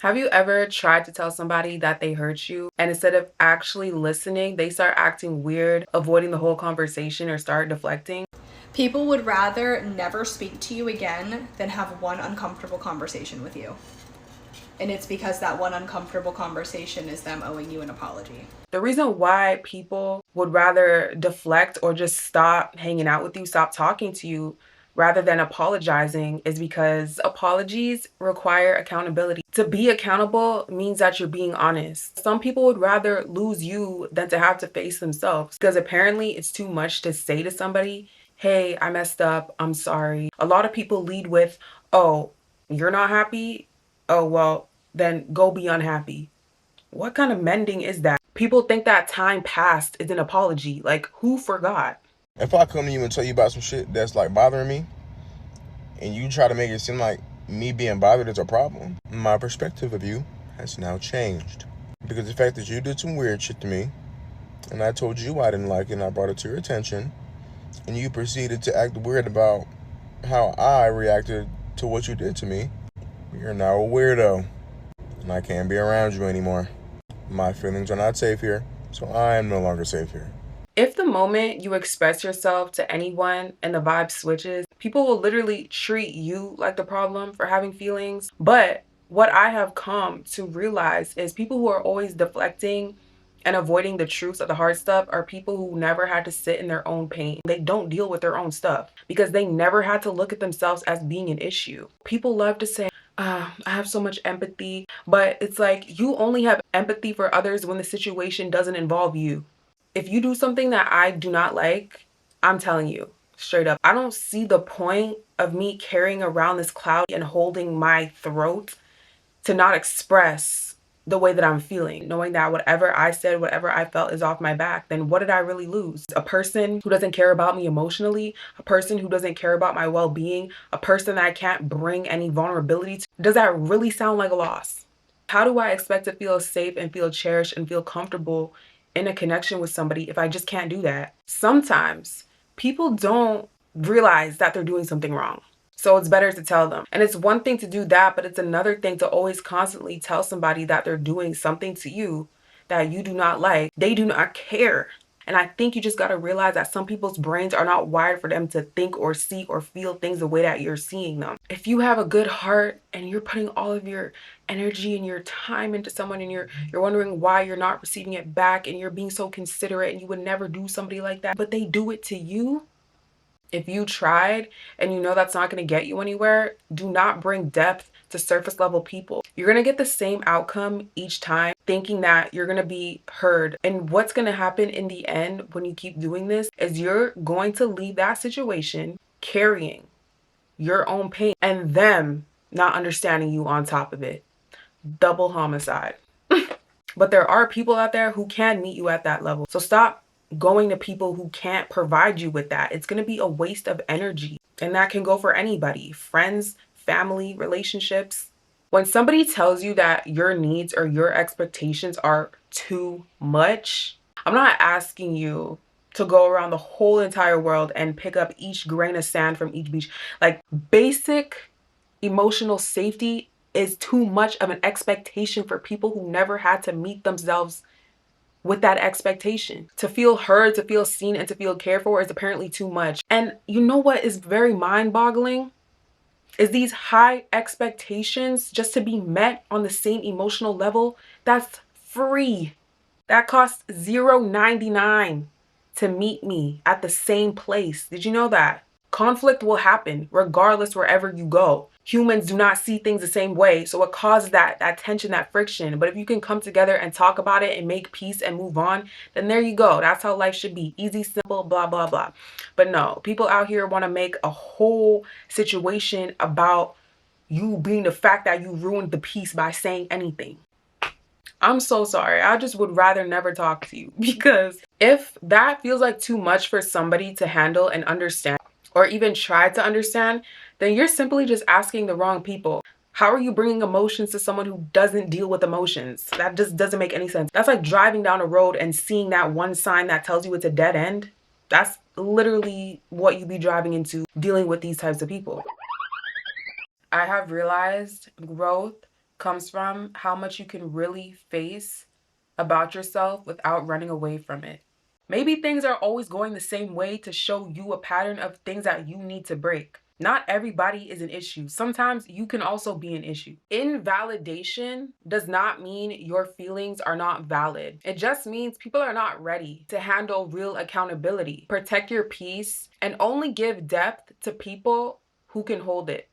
Have you ever tried to tell somebody that they hurt you, and instead of actually listening, they start acting weird, avoiding the whole conversation, or start deflecting? People would rather never speak to you again than have one uncomfortable conversation with you. And it's because that one uncomfortable conversation is them owing you an apology. The reason why people would rather deflect or just stop hanging out with you, stop talking to you, rather than apologizing is because apologies require accountability. To be accountable means that you're being honest. Some people would rather lose you than to have to face themselves because apparently it's too much to say to somebody, hey, I messed up, I'm sorry. A lot of people lead with, oh, you're not happy? Oh, well, then go be unhappy. What kind of mending is that? People think that time passed is an apology. Like, who forgot? If I come to you and tell you about some shit that's like bothering me, and you try to make it seem like me being bothered is a problem, my perspective of you has now changed. Because the fact that you did some weird shit to me, and I told you I didn't like it, and I brought it to your attention, and you proceeded to act weird about how I reacted to what you did to me, you're now a weirdo, and I can't be around you anymore. My feelings are not safe here, so I am no longer safe here. If the moment you express yourself to anyone and the vibe switches, people will literally treat you like the problem for having feelings. But what I have come to realize is people who are always deflecting and avoiding the truths of the hard stuff are people who never had to sit in their own pain. They don't deal with their own stuff because they never had to look at themselves as being an issue. People love to say, I have so much empathy, but it's like you only have empathy for others when the situation doesn't involve you. If you do something that I do not like, I'm telling you straight up, I don't see the point of me carrying around this cloud and holding my throat to not express the way that I'm feeling, knowing that whatever I said, whatever I felt is off my back. Then what did I really lose? A person who doesn't care about me emotionally, a person who doesn't care about my well-being, a person that I can't bring any vulnerability to. Does that really sound like a loss? How do I expect to feel safe and feel cherished and feel comfortable in a connection with somebody if I just can't do that? Sometimes people don't realize that they're doing something wrong. So it's better to tell them. And it's one thing to do that, but it's another thing to always constantly tell somebody that they're doing something to you that you do not like. They do not care. And I think you just got to realize that some people's brains are not wired for them to think or see or feel things the way that you're seeing them. If you have a good heart and you're putting all of your energy and your time into someone and you're wondering why you're not receiving it back and you're being so considerate and you would never do somebody like that, but they do it to you. If you tried and you know that's not going to get you anywhere, do not bring depth to surface level people. You're going to get the same outcome each time, thinking that you're going to be heard. And what's going to happen in the end when you keep doing this is you're going to leave that situation carrying your own pain and them not understanding you on top of it. Double homicide. But there are people out there who can meet you at that level. So stop going to people who can't provide you with that. It's going to be a waste of energy. And that can go for anybody, friends, family, relationships. When somebody tells you that your needs or your expectations are too much, I'm not asking you to go around the whole entire world and pick up each grain of sand from each beach. Like, basic emotional safety is too much of an expectation for people who never had to meet themselves with that expectation. To feel heard, to feel seen, and to feel cared for is apparently too much. And you know what is very mind-boggling? Is these high expectations just to be met on the same emotional level that's free. That costs $0.99 to meet me at the same place. Did you know that? Conflict will happen regardless wherever you go. Humans do not see things the same way, so it causes that tension, that friction. But if you can come together and talk about it and make peace and move on, then there you go. That's how life should be. Easy, simple, blah, blah, blah. But no, people out here want to make a whole situation about you being the fact that you ruined the peace by saying anything. I'm so sorry. I just would rather never talk to you, because if that feels like too much for somebody to handle and understand, or even try to understand, then you're simply just asking the wrong people. How are you bringing emotions to someone who doesn't deal with emotions? That just doesn't make any sense. That's like driving down a road and seeing that one sign that tells you it's a dead end. That's literally what you be driving into dealing with these types of people. I have realized growth comes from how much you can really face about yourself without running away from it. Maybe things are always going the same way to show you a pattern of things that you need to break. Not everybody is an issue. Sometimes you can also be an issue. Invalidation does not mean your feelings are not valid. It just means people are not ready to handle real accountability. Protect your peace and only give depth to people who can hold it.